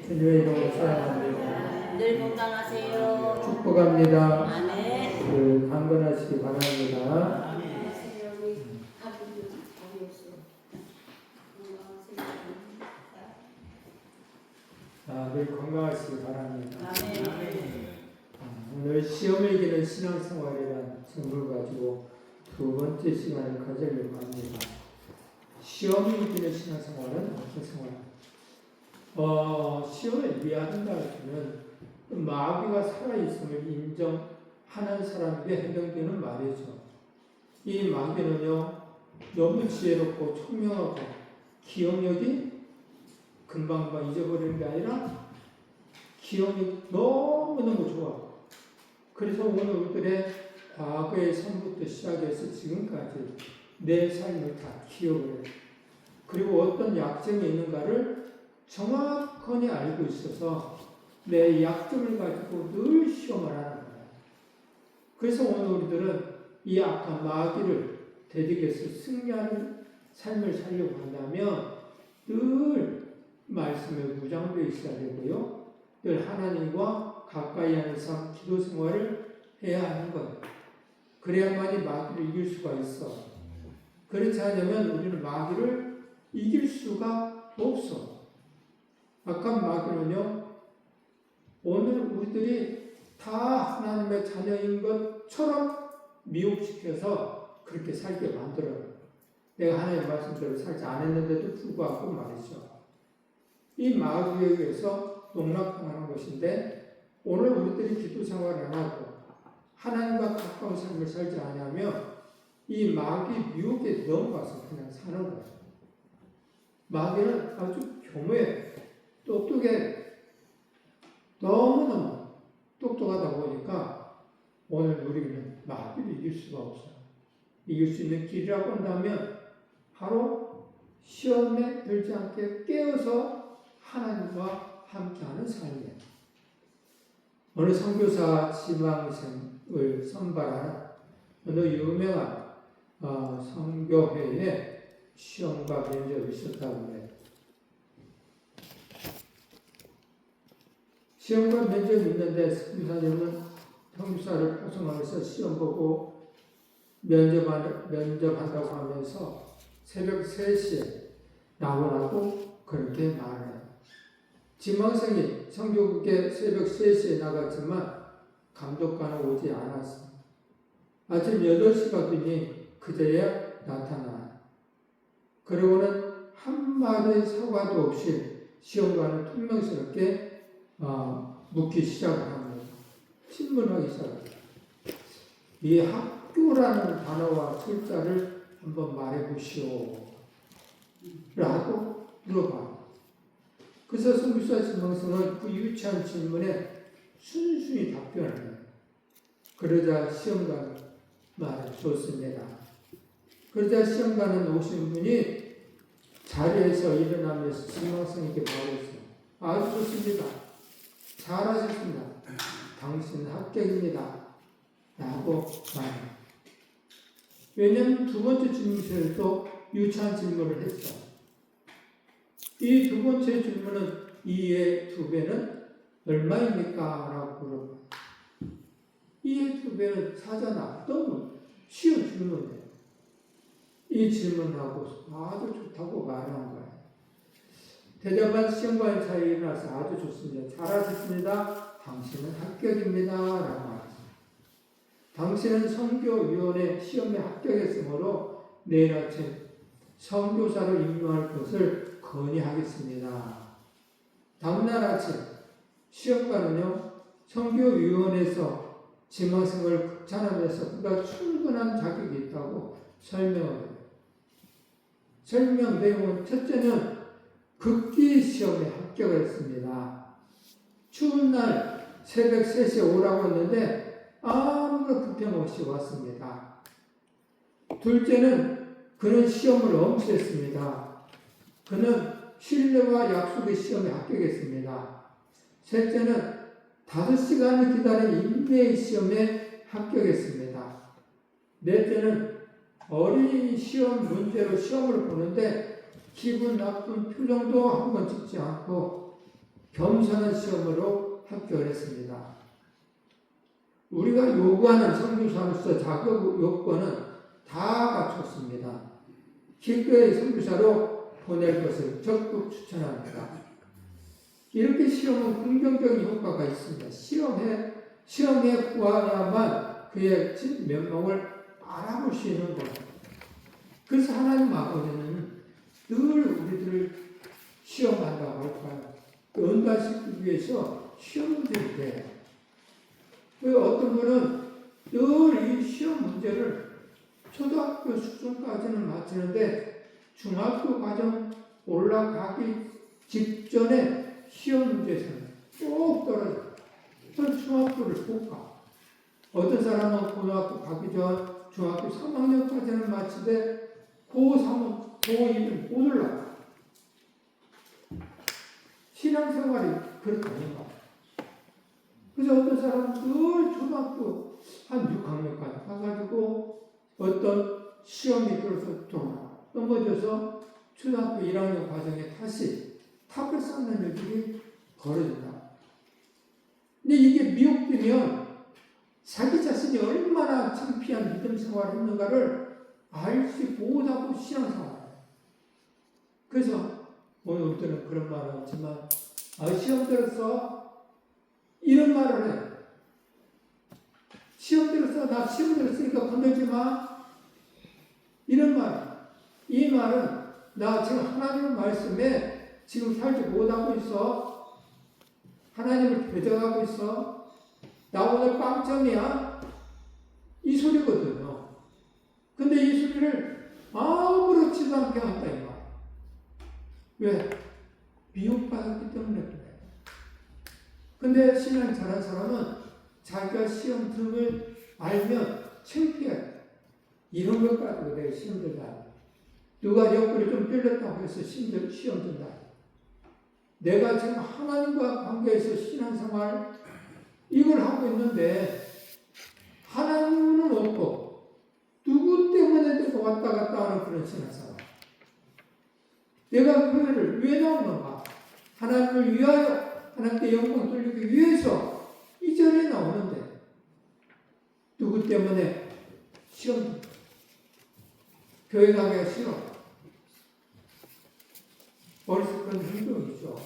주님의 이름으로 사랑합니다. 늘 건강하세요. 축복합니다. 아멘. 강건하시기 바랍니다. 늘 건강하시기 바랍니다. 아멘. 오늘 시험을 이기는 신앙생활이라는 제목을 가지고 두 번째 시간을 가지려고 합니다. 시험을 이기는 신앙생활은 어떤 생활입니까? 시험을 위한다 하면 마귀가 살아있음을 인정하는 사람에게 해당되는 말이죠. 이 마귀는요, 너무 지혜롭고 총명하고 기억력이 금방 잊어버리는 게 아니라 기억이 너무너무 좋아. 그래서 오늘 우리들의 과거의 삶부터 시작해서 지금까지 내 삶을 다 기억을 해. 그리고 어떤 약점이 있는가를 정확하게 알고 있어서 내 약점을 가지고 늘 시험을 하는 거야. 그래서 오늘 우리들은 이 악한 마귀를 대적해서 승리하는 삶을 살려고 한다면 늘 말씀에 무장되어 있어야 되고요. 늘 하나님과 가까이 하는 삶, 기도 생활을 해야 하는 거예요. 그래야만이 마귀를 이길 수가 있어. 그렇지 않으면 우리는 마귀를 이길 수가 없어. 악한 마귀는요, 오늘 우리들이 다 하나님의 자녀인 것처럼 미혹시켜서 그렇게 살게 만들어요. 내가 하나님의 말씀대로 살지 않았는데도 불구하고 말이죠. 이 마귀에 의해서 농락당하는 것인데, 오늘 우리들이 기도 생활을 안 하고 하나님과 가까운 삶을 살지 않으면 이 마귀 유혹에 넘어가서 그냥 사는 거예요. 마귀는 아주 교묘해, 똑똑해, 너무너무 똑똑하다 보니까 오늘 우리는 마귀를 이길 수가 없어요. 이길 수 있는 길이라고 한다면 바로 시험에 들지 않게 깨어서 하나님과 함께하는 삶이에요. 어느 선교사 지망생을 선발한 어느 유명한 선교회에 시험과 면접이 있었다고 해요. 시험과 면접이 있는데 선교사님은 선교사를 포성하면서 시험 보고 면접한다고 하면서 새벽 3시에 나오라고 그렇게 말해요. 지망생이 선교국에 새벽 3시에 나갔지만 감독관은 오지 않았어요. 아침 8시가 되니 그제야 나타나요. 그리고는 한마디 사과도 없이 시험관을 퉁명스럽게 묻기 시작을 합니다. 신문하기 시작합니다. 이 학교라는 단어와 철자를 한번 말해보시오 라고 물어봐요. 그래서 선교사 지망생은 그 유치한 질문에 순순히 답변을 해요. 그러자 시험관은 말을 줬습니다. 그러자 시험관은 오신 분이 자리에서 일어나면서 지망생에게 말했어요. 아주 좋습니다. 잘하셨습니다. 당신은 합격입니다. 라고 말해요. 왜냐하면 두 번째 질문에도 유치한 질문을 했어요. 이 두 번째 질문은 2의 2배는 얼마입니까? 라고 물어봐요. 2의 2배는 사자나 너무 쉬운 질문이에요. 이 질문하고 아주 좋다고 말하는 거예요. 대답한 시험관 사이에 일어나서 아주 좋습니다. 잘하셨습니다. 당신은 합격입니다. 라고 말했어요. 당신은 선교위원회 시험에 합격했으므로 내일 아침 선교사로 임명할 것을 건의하겠습니다. 다음날 아침 시험관은요, 선교위원회에서 지망생을 극찬하면서 그가 충분한 자격이 있다고 설명해요. 설명 내용은 첫째는 극기 시험에 합격을 했습니다. 추운 날 새벽 3시에 오라고 했는데 아무런 불평 없이 왔습니다. 둘째는 그는 시험을 엄수했습니다. 그는 신뢰와 약속의 시험에 합격했습니다. 셋째는 5시간을 기다린 인내의 시험에 합격했습니다. 넷째는 어린이 시험 문제로 시험을 보는데 기분 나쁜 표정도 한번 찍지 않고 겸손한 시험으로 합격을 했습니다. 우리가 요구하는 선교사로서 자격 요건은 다 갖췄습니다. 기꺼이 선교사로 보낼 것을 적극 추천합니다. 이렇게 시험은 긍정적인 효과가 있습니다. 시험에 구하야만 그의 진 면목을 알아볼 수 있는 것. 그래서 하나님 아버지는 늘 우리들을 시험한다고 할까요? 연단시키기 위해서 시험 문제를 내요. 어떤 분은 늘 이 시험 문제를 초등학교 수준까지는 마치는데 중학교 과정 올라가기 직전에 시험 문제에서는 꼭 떨어져요. 전 중학교를 못 가. 어떤 사람은 고등학교 가기 전 중학교 3학년까지는 마치되 고3은 고1은 못 올라가. 신앙생활이 그렇다는 거야. 그래서 어떤 사람은 늘 초등학교 한 6학년까지 가가지고 어떤 시험이 들어서 넘어져서 초등학교 1학년 과정에 다시 탑을 쌓는 일들이 벌어진다. 근데 이게 미혹되면 자기 자신이 얼마나 창피한 믿음 생활을 했는가를 알지 못하고 신앙생활을 해요. 그래서 오늘부터는 그런 말은 없지만 시험 들어서 이런 말을 해요. 시험 들어서 나 시험 들었으니까 건들지 마. 이런 말. 이 말은 나 지금 하나님의 말씀에 지금 살지 못하고 있어. 하나님을 배정하고 있어. 나 오늘 빵점이야. 이 소리거든요. 근데 이 소리를 아무렇지도 않게 한다 이 말. 왜? 미혹받았기 때문에 그래. 근데 신앙 잘한 사람은 자기가 시험 등을 알면 창피해. 이런 것 가지고 내가 시험 들다. 누가 옆구리 좀 뚫렸다고 해서 시험 든다. 내가 지금 하나님과 관계에서 신앙생활 이걸 하고 있는데 하나님은 없고 누구 때문에 내가 왔다 갔다 하는 그런 신앙생활. 내가 교회를 왜 나오는가? 하나님을 위하여 하나님께 영광 돌리기 위해서 이 자리에 나오는데 누구 때문에 시험 교회 가기가 싫어. 어리석 그런 행동이죠.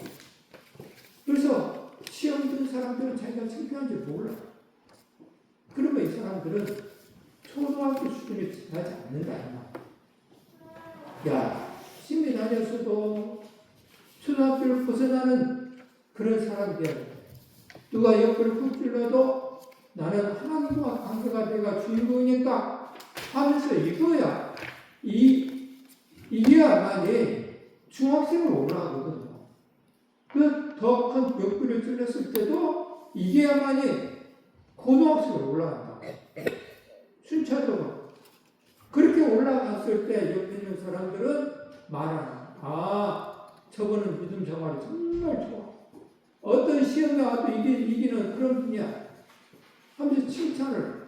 그래서 시험 든 사람들은 자기가 창피한 줄 몰라. 그러면 이 사람들은 초등학교 수준에 지나지 않는다. 야, 심히 다녔어도 초등학교를 벗어나는 그런 사람이 되어야 돼. 누가 옆구리 푹 찔러도 나는 하나님과 관계가 내가 주인공이니까 하면서 이거야. 이게야만이 중학생으로 올라가거든요. 그 더 큰 옆구리를 찔렸을 때도 이게야만이 고등학생으로 올라간다. 순차적으로. 그렇게 올라갔을 때 옆에 있는 사람들은 말하는 저분은 믿음 생활이 정말 좋아. 어떤 시험에 와도 이기는 그런 분이야. 하면서 칭찬을.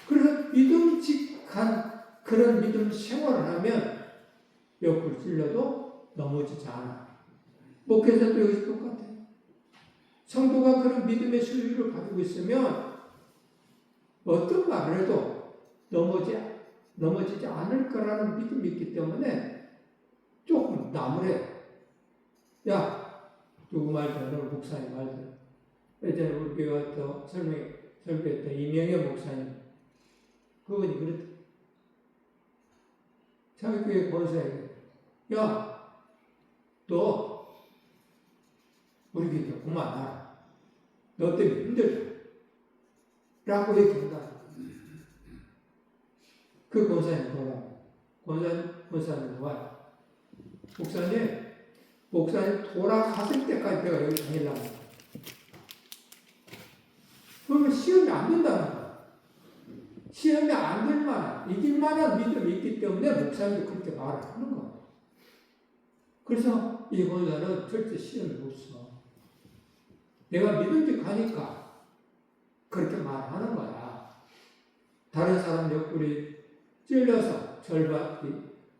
그래서 믿음직한 그런 믿음 생활을 하면 옆구리 찔려도 넘어지지 않아. 목회자도 여기서 똑같아요. 성도가 그런 믿음의 수위를 가지고 있으면 어떤 말을 해도 넘어지지 않을 거라는 믿음이 있기 때문에 조금 나무래. 야, 누구 말도 오늘 목사님 말도. 예전에 우리 교회 또 설교했던 이명현 목사님. 그분이 그랬다. 자기 교회 권사에게 야, 너 우리 교회 그만하라. 너 때문에 힘들다. 라고 얘기한다. 그 권사님 뭐라고? 권사님 와. 목사님 돌아가실 때까지 내가 여기 다니려고. 그러면 시험이 안 된다는 거야. 시험이 안 될 만한, 이길 만한 믿음이 있기 때문에 목사님도 그렇게 말을 하는 거야. 그래서 이 권사는 절대 시험을 못 써. 내가 믿음직하니까 그렇게 말하는 거야. 다른 사람 옆구리 찔려서 절받기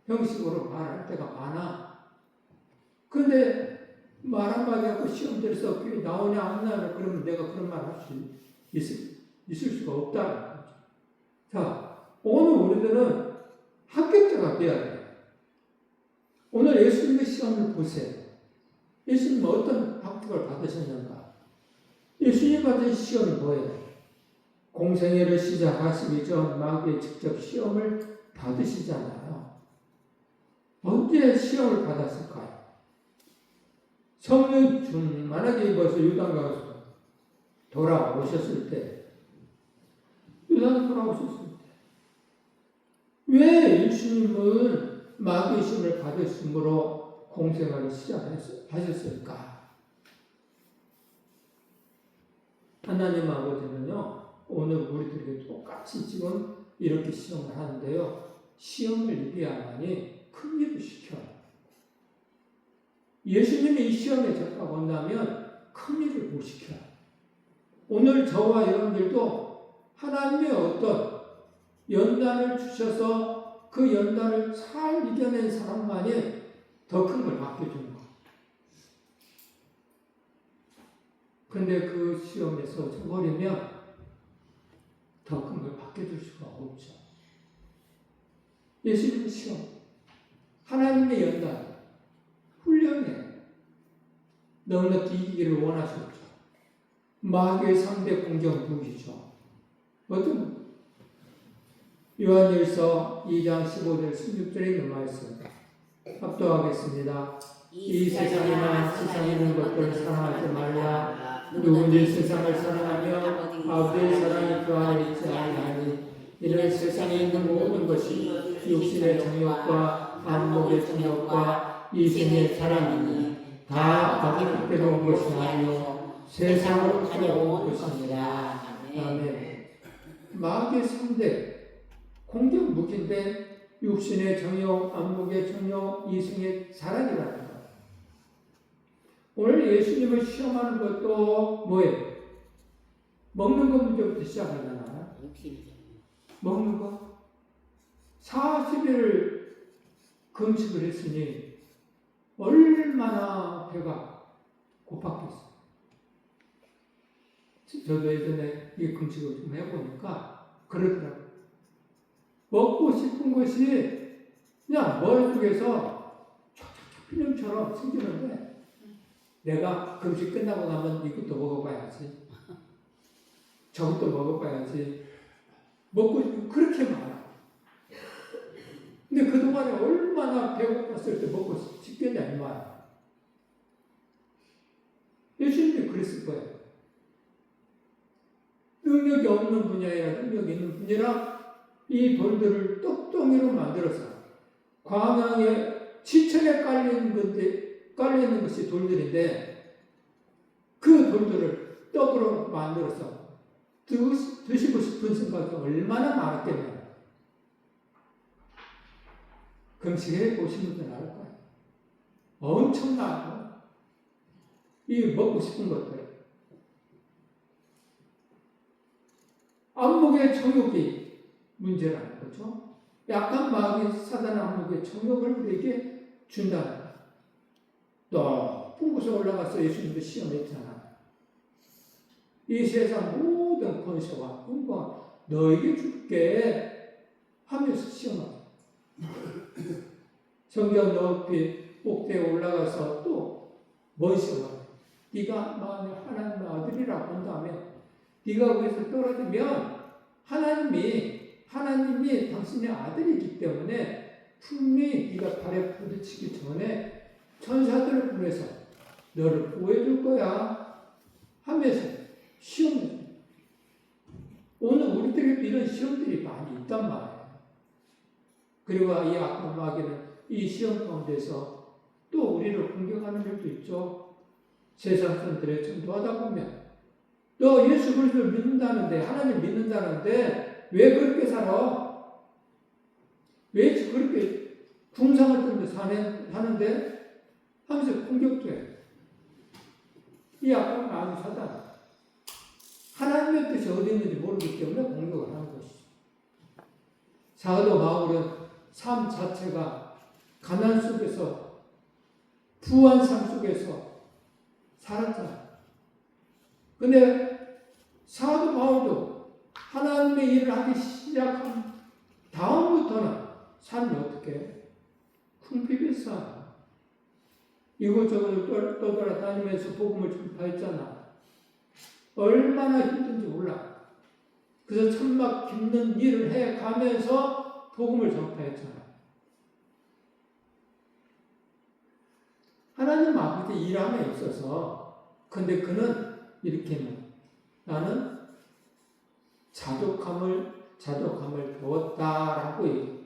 형식으로 말할 때가 많아. 근데 말 한마디 하고 시험 들어서 그게 나오냐 안 나오냐 그러면 내가 그런 말 할 수 있을 수가 없다는 거죠. 자, 오늘 우리들은 합격자가 되어야 돼요. 오늘 예수님의 시험을 보세요. 예수님은 어떤 합격을 받으셨는가? 예수님 받은 시험이 뭐예요? 공생애를 시작하시기 전 마귀의 직접 시험을 받으시잖아요. 언제 시험을 받았을까요? 성령 충만하게 입어서 유다가서 돌아오셨을 때, 유다가 돌아오셨을 때, 왜 예수님은 마귀의 시험을 받으심으로 공생활을 시작하셨을까? 하나님 아버지는요, 오늘 우리들에게 똑같이 지금 이렇게 시험을 하는데요, 시험을 이겨야만이 큰 일을 시켜요. 예수님이 이 시험에 접근한다면 큰 일을 못 시켜요. 오늘 저와 여러분들도 하나님의 어떤 연단을 주셔서 그 연단을 잘 이겨낸 사람만이 더 큰 걸 맡겨주는 거예요. 근데 그 시험에서 져버리면 더 큰 걸 맡겨줄 수가 없죠. 예수님의 시험, 하나님의 연단, 훈련이에요. 넉넉히 이기기를 원하셨죠. 마귀의 상대 공격 무기죠. 어떤 요한일서 2장 15절 16절에 있는 말씀 합독하겠습니다. 이 세상이나 세상에 있는 것들을 사랑하지 말라. 누구든지 세상을 사랑하며 아버지의 사랑이 그 안에 있지 아니하니 이는 세상에 있는 모든 것이 육신의 정욕과 안목의 정욕과 이생의 사랑이니 다 아버지께로 온 것이 아니요 세상으로 가려온 것입니다. 아멘. 마귀의 상대 공격 무기인데 육신의 정욕, 안목의 정욕, 이생의 사랑이라는 거예요. 오늘 예수님을 시험하는 것도 뭐예요? 먹는 것 문제부터 시작하잖아요. 먹는 거. 40일 금식을 했으니 얼마나 배가 고팠겠어요. 저도 예전에 이 금식을 좀 해보니까 그러더라고요. 먹고 싶은 것이 그냥 머릿속에서 촉촉촉 필름처럼 생기는데 내가 금식 끝나고 나면 이것도 먹어봐야지. 저것도 먹어봐야지. 먹고 싶은 그렇게 많아. 근데 그동안에 얼마나 배고팠을 때 먹고 싶겠냐 이 말. 예수님이 그랬을 거예요. 능력이 없는 분야이나 능력이 있는 분야라 이 돌들을 떡덩이로 만들어서 광야에 지천에 깔려있는 것이 돌들인데 그 돌들을 떡으로 만들어서 드시고 싶은 생각이 얼마나 많았겠냐. 금식해 보시는 분들 알 거예요. 엄청나고 이 먹고 싶은 것들. 안목의 정욕이 문제라는 거죠. 약간 마귀 사단의 안목의 정욕을 우리에게 준다는 거예요. 높은 곳에 올라가서 예수님도 시험했잖아. 이 세상 모든 권세와 흥과 너에게 줄게 하면서 시험하죠. 성경 높이 꼭대기에 올라가서 또 뭔 시험하죠. 네가 만약 하나님의 아들이라고 한다면 네가 거기서 떨어지면 하나님이 당신의 아들이기 때문에 분명히 네가 발에 부딪히기 전에 천사들을 보내서 너를 구해줄 거야 하면서 시험을. 오늘 우리들에게 이런 시험들이 많이 있단 말이에요. 그리고 이 악한 마귀는 이 시험 가운데서 또 우리를 공격하는 일도 있죠. 세상 사람들의 전도하다 보면 너 예수 그리스도를 믿는다는데, 하나님 믿는다는데 왜 그렇게 살아? 왜 그렇게 궁상을 뜨면서 사는데? 하면서 공격도 해. 이 악한 마귀 사단. 하나님의 뜻이 어디 있는지 모르기 때문에 공격을 하는 것이죠. 사도 바울은 삶 자체가 가난 속에서, 부한 삶 속에서 살았잖아. 근데 사도 바울도 하나님의 일을 하기 시작한 다음부터는 삶이 어떻게 쿵비비싸. 이곳저곳 떠돌아다니면서 복음을 전파했잖아. 얼마나 힘든지 몰라. 그래서 천막 깁는 일을 해가면서 복음을 전파했잖아. 하나님 아버지 일함에 있어서 근데 그는 이렇게 나는 자족함을 배웠다라고 얘기해.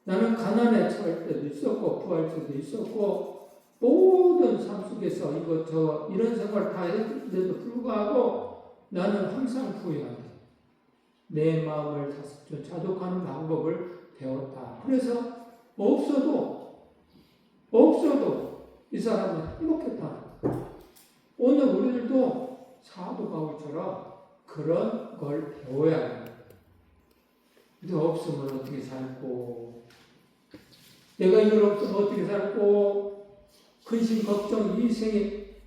나는 가난에 처할 때도 있었고 부할 때도 있었고 모든 삶 속에서 이것저것 이런 생활 다 했는데도 불구하고 나는 항상 후회한다. 내 마음을 좀 자족하는 방법을 배웠다. 그래서 없어도 이 사람은 행복했다. 오늘 우리들도 사도 바울처럼 그런 걸 배워야 합니다. 근데 없으면 어떻게 살고, 내가 이걸 없으면 어떻게 살고, 근심, 걱정, 이생의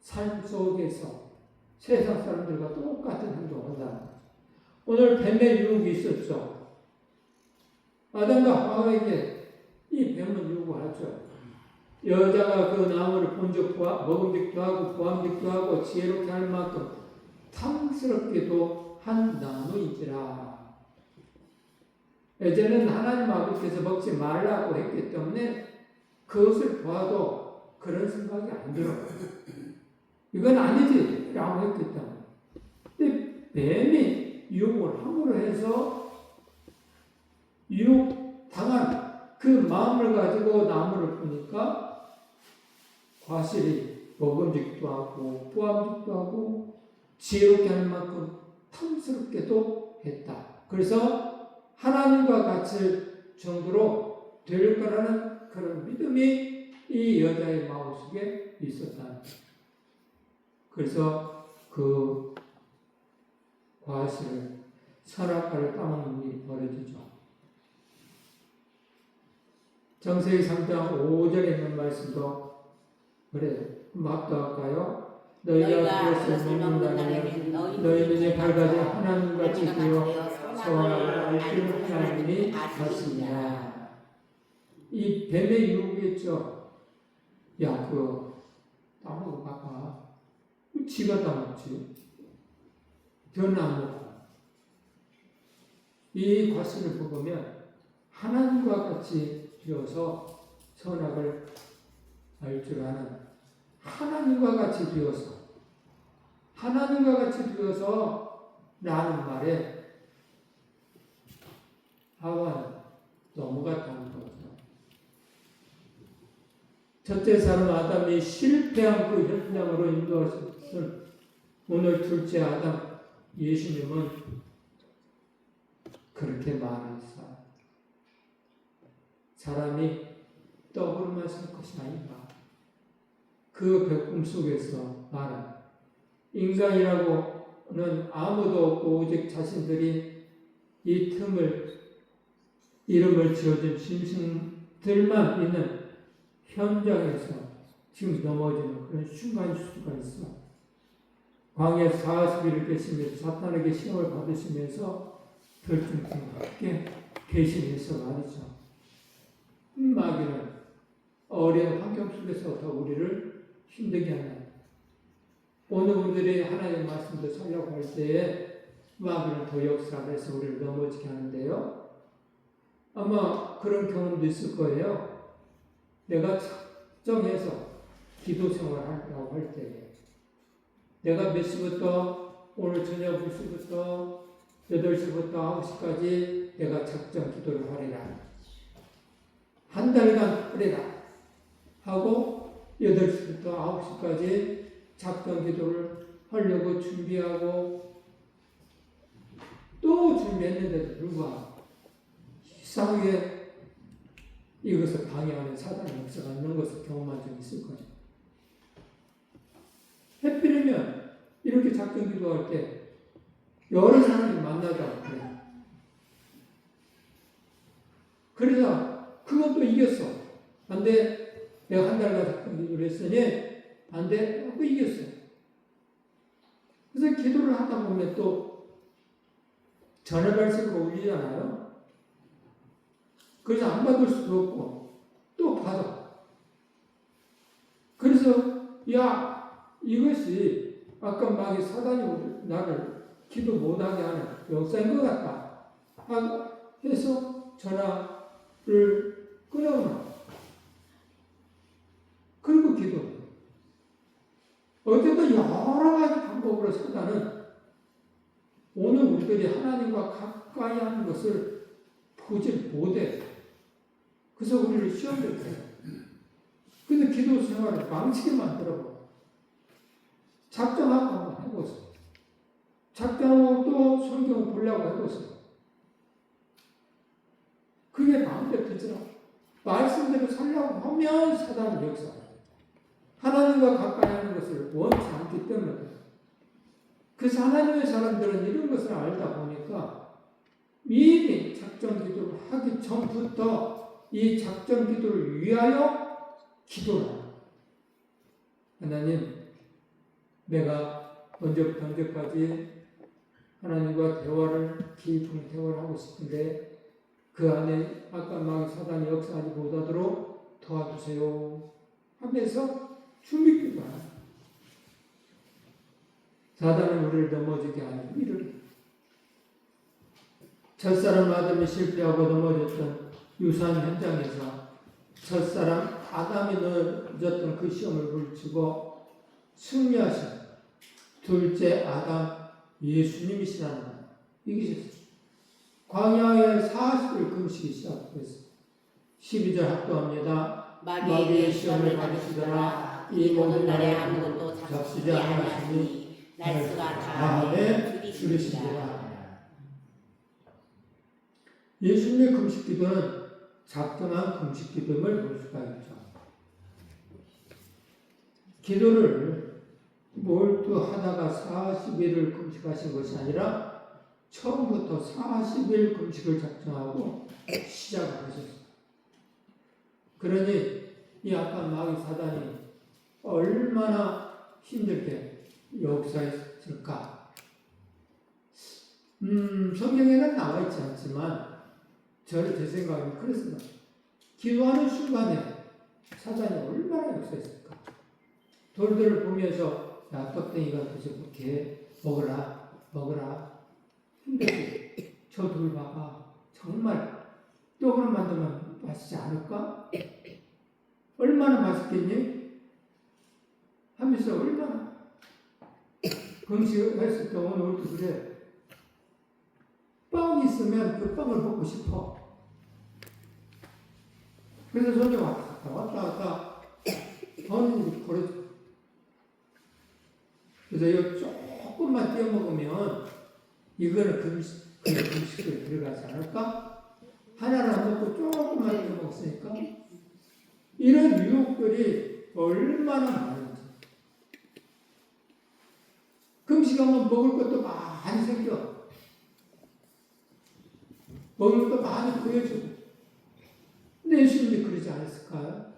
삶 속에서 세상 사람들과 똑같은 행동을 한다는 거죠. 오늘 뱀의 유혹이 있었죠. 아담과 하와에게 이 뱀은 유혹하죠. 여자가 그 나무를 먹음직도 하고 보암직도 하고 지혜롭게 할 만큼 탐스럽게도 한 나무인지라. 예전에는 하나님 아버지께서 먹지 말라고 했기 때문에 그것을 보아도 그런 생각이 안 들어요. 이건 아니지 라고 했기 때문에. 근데 뱀이 유혹을 함으로 해서 유혹당한 그 마음을 가지고 나무를 보니까 과실이 먹음직도 하고 보암직도 하고 지혜롭게 하는 만큼 탐스럽게도 했다. 그래서 하나님과 같이 정도로 될 거라는 그런 믿음이 이 여자의 마음속에 있었다. 그래서 그 과실을 선악과를 따먹는 일이 벌어지죠. 창세기 3장 5절에 있는 말씀도 그래요. 맞도 할까요? 너희가 그것을 먹는 날에는 너희 눈이 밝아져 하나님같이 되어 선악을 알 줄 하나님이 아시니라. 이 뱀의 유혹이었죠. 야, 그거 따먹어 봐봐. 지가 따먹지. 변은 안 먹고. 이 과실을 먹으면 하나님과 같이 되어서 선악을 알 줄 아는 하나님과 같이 되어서 라는 말에 하와는 넘어갔다는 거죠. 첫째 사람 아담이 실패한 그 현장으로 인도하셨던 오늘 둘째 아담 예수님은 그렇게 말했어요. 사람이 떡으로만 살 것이 아닌가. 그 백품 속에서 말은 인간이라고는 아무도 없고 오직 자신들이 이 이름을 지어준 짐승들만 있는 현장에서 지금 넘어지는 그런 순간 수가 있어. 광야에서 40일을 계시면서 사탄에게 시험을 받으시면서 들쭉하게 계시면서 말이죠. 마귀는 어려운 환경 속에서 더 우리를 힘들게 한다. 오늘 우리들이 하나님의 말씀도 살려고 할 때에 마귀는 더 역사를 해서 우리를 넘어지게 하는데요. 아마 그런 경험도 있을 거예요. 내가 작정해서 기도 생활하려고 할 때, 내가 몇 시부터 오늘 저녁 2시부터 8시부터 9시까지 내가 작정 기도를 하리라. 한 달간 하리라. 하고 8시부터 9시까지 작정 기도를 하려고 준비하고 또 준비했는데도 불구하고 이상하게 이것을 방해하는 사단의 역사가 있는 것을 경험한 적이 있을 거죠. 해필이면 이렇게 작정 기도할 때 여러 사람이 만나자고 그래. 그래서 그것도 이겼어. 근데 내가 한 달간 작전 기도를 했으니 안 돼? 하고 이겼어요. 그래서 기도를 하다 보면 또 전화 발색으로 울리잖아요. 그래서 안 받을 수도 없고 또 받아. 그래서 야 이것이 아까 막 사단이 나를 기도 못하게 하는 역사인 것 같다 해서 전화를 끊어놔. 그리고 기도. 어쨌든 여러 가지 방법으로 사단은 오늘 우리들이 하나님과 가까이 하는 것을 보지 못해. 그래서 우리를 시험을 해요. 근데 기도 생활을 망치게 만들어봐. 작정하고 한번 해보세요. 작정하고 또 성경을 보려고 해보세요. 그게 마음대로 되더라. 말씀대로 살려고 하면 사단은 역사해요. 하나님과 가까이 하는 것을 원치 않기 때문에. 그래서 하나님의 사람들은 이런 것을 알다 보니까 이미 작정 기도를 하기 전부터 이 작정 기도를 위하여 기도를 해요. 하나님, 내가 언제부터 언제까지 하나님과 대화를, 깊은 대화를 하고 싶은데 그 안에 아까 막 사단이 역사하지 못하도록 도와주세요 하면서 준비기도하는. 사단은 우리를 넘어지게 하는 일을. 첫사람 아담이 실패하고 넘어졌던 유산 현장에서 첫사람 아담이 넣어졌던 그 시험을 물치고 승리하신 둘째 아담 예수님이시라는 것. 이기셨어요. 광야에 40일 금식이 시작됐어요. 12절 합도합니다. 마귀의 시험을 받으시더라. 이 모든 날에 아무것도 잡수지 않으시니 날수가 다음에 줄이시리라. 예수님의 금식 기도는 작정한 금식 기도임을 볼 수가 있죠. 기도를 몰두하다가 40일을 금식하신 것이 아니라 처음부터 40일 금식을 작정하고 시작을 하셨어요. 그러니 이 악한 마귀 사단이 얼마나 힘들게 역사했을까? 성경에는 나와 있지 않지만 제 생각은 그렇습니다. 기도하는 순간에 사단이 얼마나 역사했을까? 돌들을 보면서 야 떡댕이가 드셔볼게 먹어라 힘들지? 저 돌 봐봐 정말 떡으로 만들면 맛있지 않을까? 얼마나 맛있겠니? 하면서 얼마나 금식했을 때 오늘 우리도 그래. 빵이 있으면 그 빵을 먹고 싶어. 그래서 손이 왔다 갔다 하는 일이 벌어져. 그래서 이거 조금만 띄워 먹으면 이거는 금식에 들어가지 않을까? 하나를 안 먹고 조금만 띄워 먹었으니까 이런 유혹들이 얼마나 많은지. 금식하면 먹을 것도 많이 생겨. 먹을 것도 많이 보여주고. 근데 예수님이 그러지 않았을까요?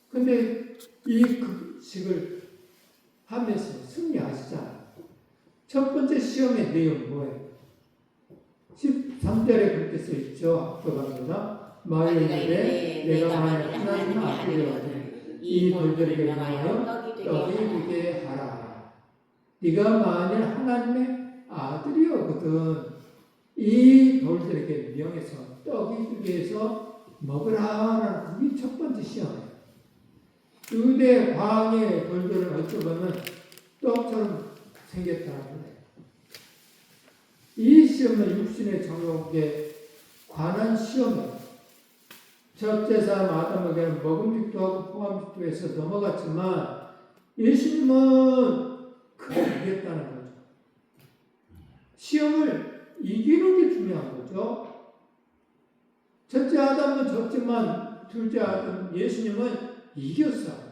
근데 이 금식을 하면서 승리하시잖아요. 첫 번째 시험의 내용은 뭐예요? 13절에 그렇게 써 있죠. 합격합니다. 마귀에게 내가 만일 하나님의 아들이거든 이 돌들에게 명하여 떡이 되게 하라. 네가 만일 하나님의 아들이거든 이 돌들에게 명해서 떡이 되게 해서 먹으라라는 이 첫 번째 시험이에요. 유대 광야의 돌들은 어찌 보면 떡처럼 생겼다고 그래요. 이 시험은 육신의 정욕에 관한 시험이에요. 첫째 사람 아담에게는 먹음직도 하고 포함직도 해서 넘어갔지만 예수님은 그걸 이겼다는 거죠. 시험을 이기는 게 중요한 거죠. 첫째 아담은 졌지만 둘째 아담 예수님은 이겼어요.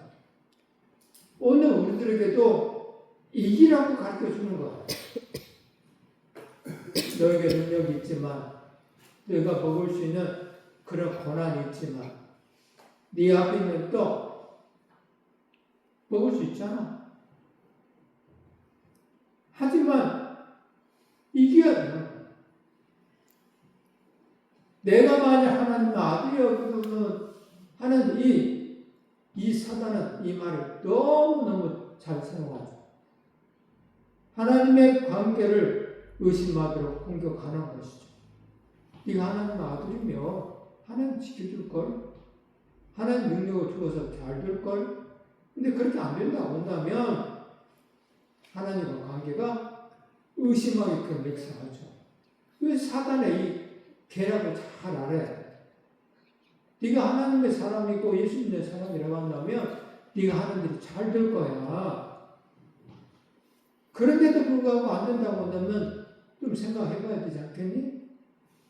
오늘 우리들에게도 이기라고 가르쳐 주는 거예요. 너에게 능력이 있지만, 너가 먹을 수 있는 그런 권한이 있지만, 네 앞에 있는 떡 먹을 수 있잖아. 하지만 이겨야 돼. 내가 만약 하나님의 아들이었거든 하는 이 사단은 이 말을 너무너무 잘 사용하죠. 하나님의 관계를 의심하도록 공격하는 것이죠. 네가 하나님의 아들이며 하나님 지켜줄걸? 하나님 능력을 주어서 잘 될걸? 근데 그렇게 안 된다고 한다면 하나님과 관계가 의심하게끔 맹세하죠. 왜 사단의 이 계략을 잘 알아야 네가 하나님의 사람이고 예수 믿는 사람이라고 한다면 네가 하는 일이 잘 될 거야. 그런데도 불구하고 안 된다고 한다면 좀 생각해봐야 되지 않겠니?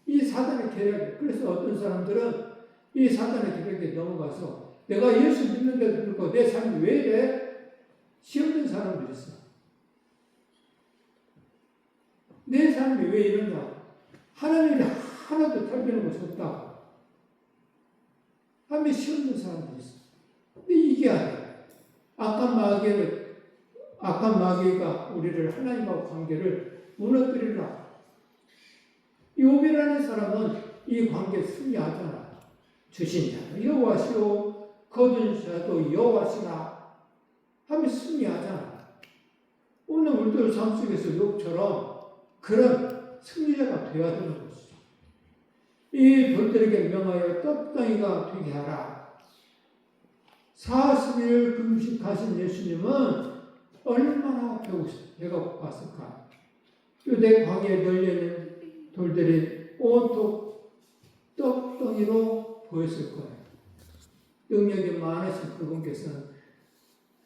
이 사단의 계략. 그래서 어떤 사람들은 이 사단의 계략에 넘어가서 내가 예수 믿는데도 불구하고 내 삶이 왜 이래? 시험된 사람들이 있어. 내 삶이 왜 이러냐? 하나님이 하나도 살피는 것이 없다고. 하면 시험된 사람들이 있어. 근데 이게 아니야. 악한 마귀가 우리를 하나님과 관계를 무너뜨리라. 욥이라는 사람은 이 관계에 승리하잖아. 주신 자도 여호와시오, 거둔 자도 여호와시라 하면 승리하잖아. 오늘 우리들 삶 속에서 욥처럼 그런 승리자가 되어야 되는 것이죠. 이 돌들에게 명하여 떡덩이가 되게 하라. 40일 금식하신 예수님은 얼마나 배가 고팠을까. 유대 광야에 널려있는 돌들이 온통 떡덩이로 보였을 거예요. 능력이 많으신 그분께서는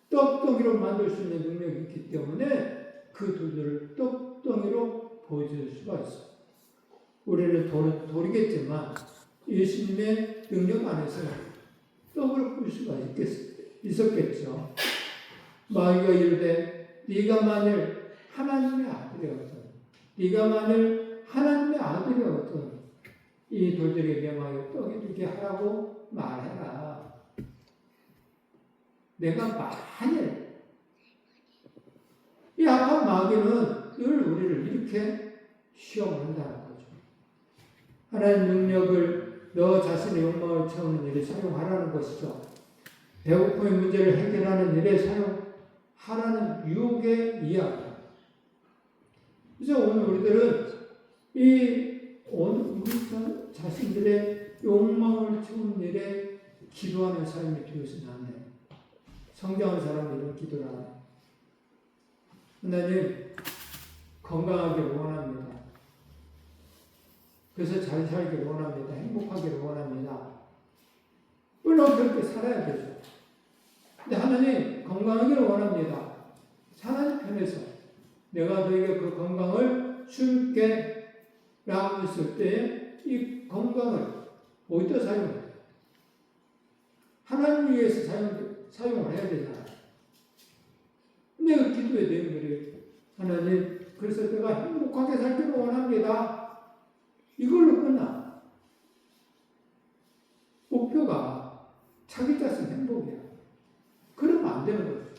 떡덩이로 만들 수 있는 능력이 있기 때문에 그 돌들을 떡덩이로 보여줄 수가 있어요. 우리는 돌이겠지만 예수님의 능력 안에서 떡을 볼 수가 있었겠죠. 마귀가 이르되 네가 만일 하나님의 아들이었던 네가 만일 하나님의 아들이었던 이 돌들에게 명하여 떡이 되게 하라고 말해라. 내가 만일 이 악한 마귀는 늘 우리를 이렇게 시험을 한다는 거죠. 하나님 능력을 너 자신의 욕망을 채우는 일에 사용하라는 것이죠. 배고픔의 문제를 해결하는 일에 사용하라는 유혹의 이야기. 그래서 오늘 우리들은 우리 자신들의 욕망을 채우는 일에 기도하는 삶이 되어서는 안 돼요. 성장한 사람은 이런 기도를 안 해요. 하나님, 건강하기를 원합니다. 그래서 잘 살기를 원합니다. 행복하기를 원합니다. 물론 그렇게 살아야 되죠. 근데 하나님, 건강하기를 원합니다. 하나님 편에서 내가 너에게 그 건강을 줄게 라고 했을 때 이 건강을 어디다 사용해요? 하나님 위해서 사용을 해야 되잖아요. 근데 그 기도의 내용들이 하나님, 그래서 내가 행복하게 살기를 원합니다. 이걸로 끝나. 목표가 자기 자신 행복이야. 그러면 안 되는 거죠.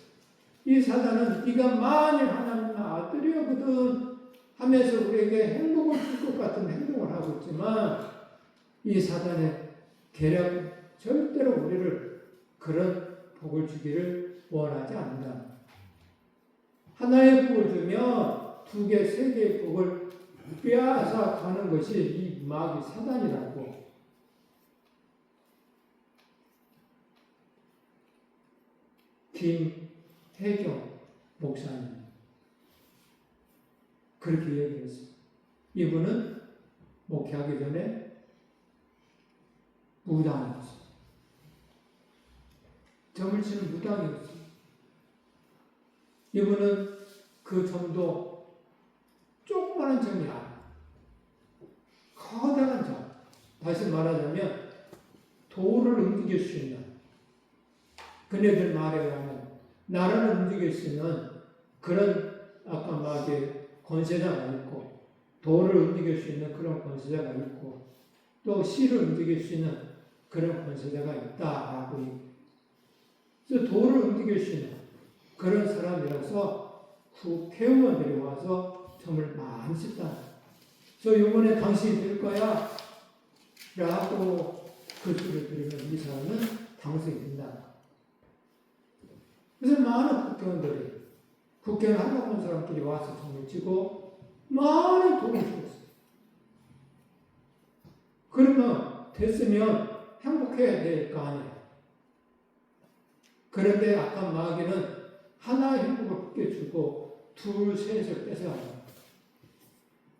이 사단은 네가 만일 하나님의 아들이거든 하면서 우리에게 행복을 줄 것 같은 행동을 하고 있지만 이 사단의 계략은 절대로 우리를 그런 복을 주기를 원하지 않는다. 하나의 복을 주면 2개, 3개의 복을 빼앗아 가는 것이 이 마귀 사단이라고. 김혜경 목사님 그렇게 얘기했어요. 이분은 목회하기 전에 무당이었어요. 점을 치는 무당이었어요. 이분은 그 점도 조그마한 점이 아니에요. 커다란 점. 다시 말하자면 돌을 움직일 수 있는, 그네들 말에 의하면 나라를 움직일 수 있는 그런 아까 마귀의 권세자가 있고, 돌을 움직일 수 있는 그런 권세자가 있고, 또 씨를 움직일 수 있는 그런 권세자가 있다라고. 그래서 도를 움직일 수 있는 그런 사람이라서 국회의원들이 와서 점을 많이 썼다. 그래서 이번에 당신이 될 거야 라고 그 소리를 들으면 이 사람은 당선이 된다. 그래서 많은 국회의원들이 국회의원 하다 본 사람끼리 와서 점을 치고 많은 돈을 줬어요. 그러면 됐으면 행복해야 될 거 아니에요. 그런데 아까 마귀는 하나의 행복을 벗겨주고 둘, 셋을 뺏어가요.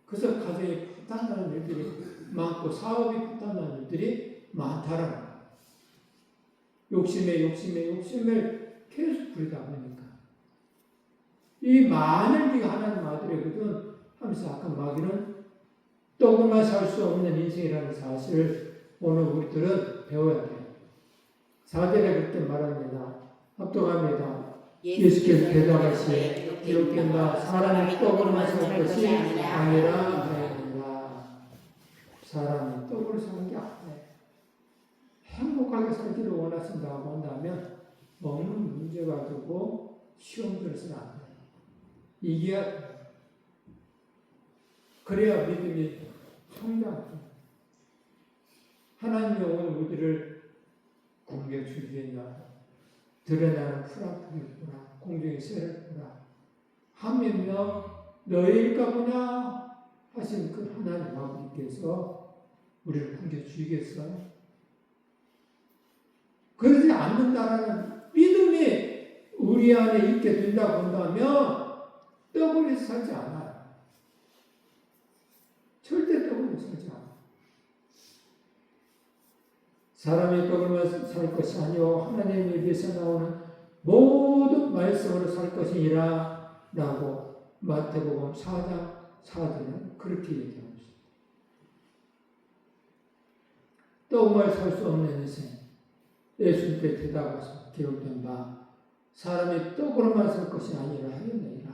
그래서 가정이 파탄나는 일들이 많고 사업이 파탄나는 일들이 많다라는 거예요. 욕심을 계속 부리다 보니까 이 마늘기가 하나님 아들이거든 하면서 아까 마귀는 떡으로만 살 수 없는 인생이라는 사실을 오늘 우리들은 배워야 돼요. 4절에 그렇게 말합니다. 합독합니다. 예수께서 대답하시되 기록된 바 사람이 떡으로만 살 것이 아니라 하였느니라. 사람이 떡으로 사는 게 아니에요. 행복하게 살기를 원하신다고 한다면 먹는 문제 가지고 시험 들어서는 안 돼요. 이겨야 돼요. 그래야 믿음이 성장해요. 하나님이 오늘 우리를 공개 주기에나 드러나는 풀악들을 보라, 공중의 새를 보라. 하면요 너희일까 보냐 하신 그 하나님 아버지께서 우리를 공개 주시겠어요? 그러지 않는다라는 믿음이 우리 안에 있게 된다고 한다면 떡을 위해서 살지 않아요. 절대 떡을 위해서 살지 않아요. 사람이 떡으로만 살 것이 아니요 하나님의 입에서 나오는 모든 말씀으로 살 것이니라 라고 마태복음 4장 4절은 그렇게 얘기하고 있습니다. 떡만 살 수 없는 인생. 예수님께 대답하셔서 기록된 바 사람이 떡으로만 살 것이 아니라 하였느니라.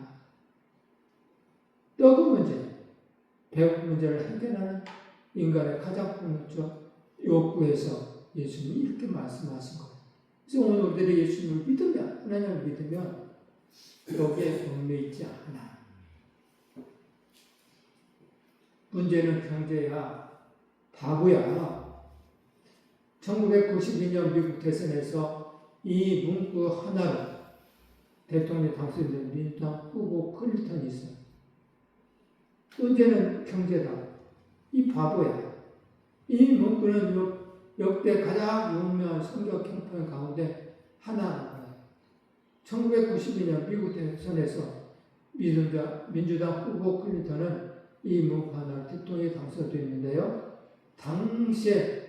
떡은 문제, 배고픈 문제를 해결하는 인간의 가장 본능적 욕구에서 예수님이 이렇게 말씀하신 거예요. 그래서 오늘 우리들이 예수님을 믿으면, 하나님을 믿으면 여기에 얽매 있지 않아. 문제는 경제야, 바보야. 1992년 미국 대선에서 이 문구 하나로 대통령 당선된 민주당 후보 클린턴이 있어요. 문제는 경제다. 이 바보야. 이 문구는 역대 가장 유명한 성경 캠페인 가운데 하나입니다. 1992년 미국 대선에서 민주당 후보 클린턴은 이 문구 하나로 대통령이 당선됐는데요. 당시에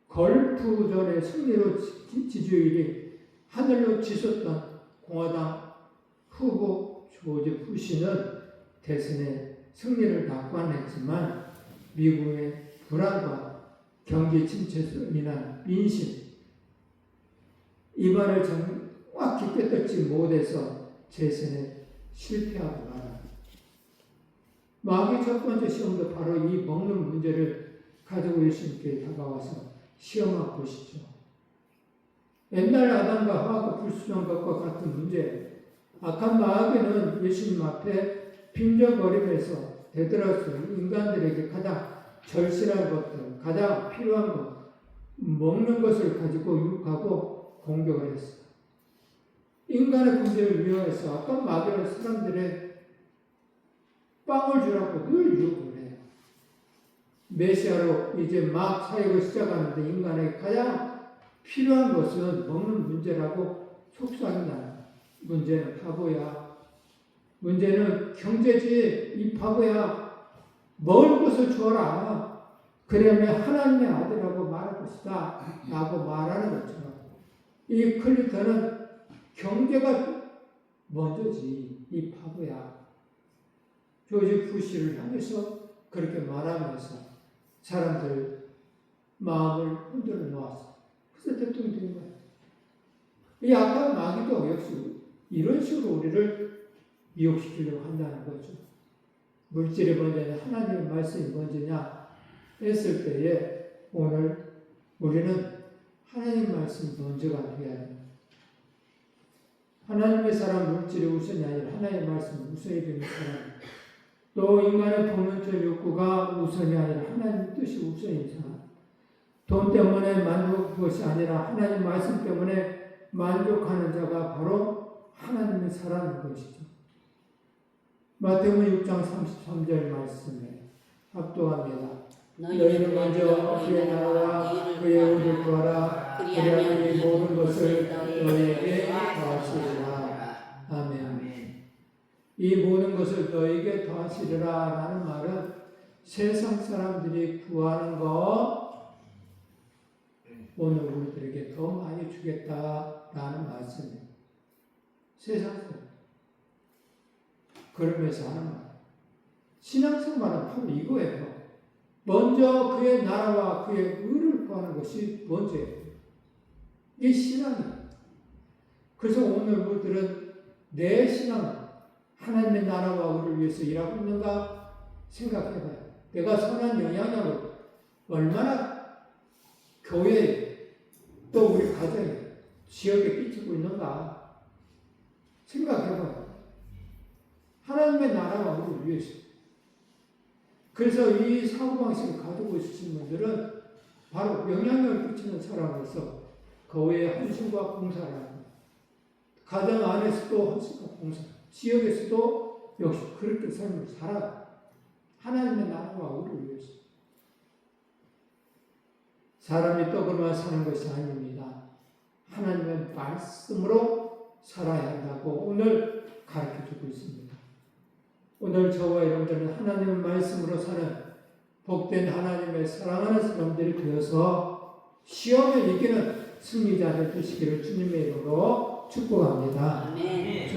걸프전의 승리로 지지율이 하늘로 치솟던 공화당 후보 조지 부시는 대선에 승리를 낙관했지만 미국의 불안과 경기 침체에서 인한 민심, 이반을 정확히 꿰뚫지 못해서 재선에 실패하고 말합니다. 마귀 첫 번째 시험도 바로 이 먹는 문제를 가지고 예수님께 다가와서 시험해 보시죠. 옛날 아담과 하와가 불순종한 것과 같은 문제, 악한 마귀는 예수님 앞에 빈정거리면서 되돌아서 인간들에게 가장 절실한 것들, 가장 필요한 것, 먹는 것을 가지고 유혹하고 공격을 했어요. 인간의 문제를 이용해서 악한 마귀는 사람들의 빵을 주라고 늘 유혹을 해요. 메시아로 이제 막 사역을 시작하는데 인간에게 가장 필요한 것은 먹는 문제라고 속삭인다. 문제는 바보야. 문제는 경제지. 이 바보야. 먹을 것을 주어라. 그러면 하나님의 아들이라고 말할 것이다. 라고 말하는 것처럼 이 클린턴은 경제가 먼저지. 이 바보야. 조지 부시를 향해서 그렇게 말하면서 사람들 마음을 흔들어 놓았어. 그래서 대통령이 된 거예요. 이 악한 마귀도 역시 이런 식으로 우리를 미혹시키려고 한다는 거죠. 물질이 먼저냐 하나님의 말씀이 먼저냐 했을 때에 오늘 우리는 하나님 말씀 먼저가 돼야 돼. 하나님의 사람 물질이 우선이 아니라 하나님의 말씀 우선이 되는 사람. 또 인간의 본능적 욕구가 우선이 아니라 하나님 뜻이 우선인 사람. 돈 때문에 만족한 것이 아니라 하나님 말씀 때문에 만족하는 자가 바로 하나님의 사람인 것이죠. 마태복음 6장 33절 말씀에 합독합니다. 너희는 먼저 그의 나라와 그의 의를 구하라. 그리하면 이 모든 것을 너희에게 더하시리라. 아멘. 이 모든 것을 너희에게 더하시리라 라는 말은 세상 사람들이 구하는 것 오늘 우리들에게 더 많이 주겠다라는 말씀이에요. 세상 사람. 그러면서 하는 말. 신앙생활은 바로 이거예요. 먼저 그의 나라와 그의 의를 구하는 것이 먼저예요. 이게 신앙이에요. 그래서 오늘 우리들은 내 신앙은 하나님의 나라와 의를 위해서 일하고 있는가 생각해봐요. 내가 선한 영향력을 얼마나 교회에 또 우리 가정에 지역에 끼치고 있는가 생각해봐요. 하나님의 나라와 의를 위해서. 그래서 이 사고방식을 가지고 있으신 분들은 바로 영향력을 끼치는 사람으로서 교회의 헌신과 봉사를 합니다. 가정 안에서도 헌신과 봉사, 지역에서도 역시 그렇게 삶을 살아요. 하나님의 나라와 의를 위해서. 사람이 떡으로만 사는 것이 아닙니다. 하나님의 말씀으로 살아야 한다고 오늘 가르쳐주고 있습니다. 오늘 저와 여러분들은 하나님의 말씀으로 사는 복된 하나님의 사랑하는 사람들이 되어서 시험을 이기는 승리자들 되시기를 주님의 이름으로 축복합니다. 아멘.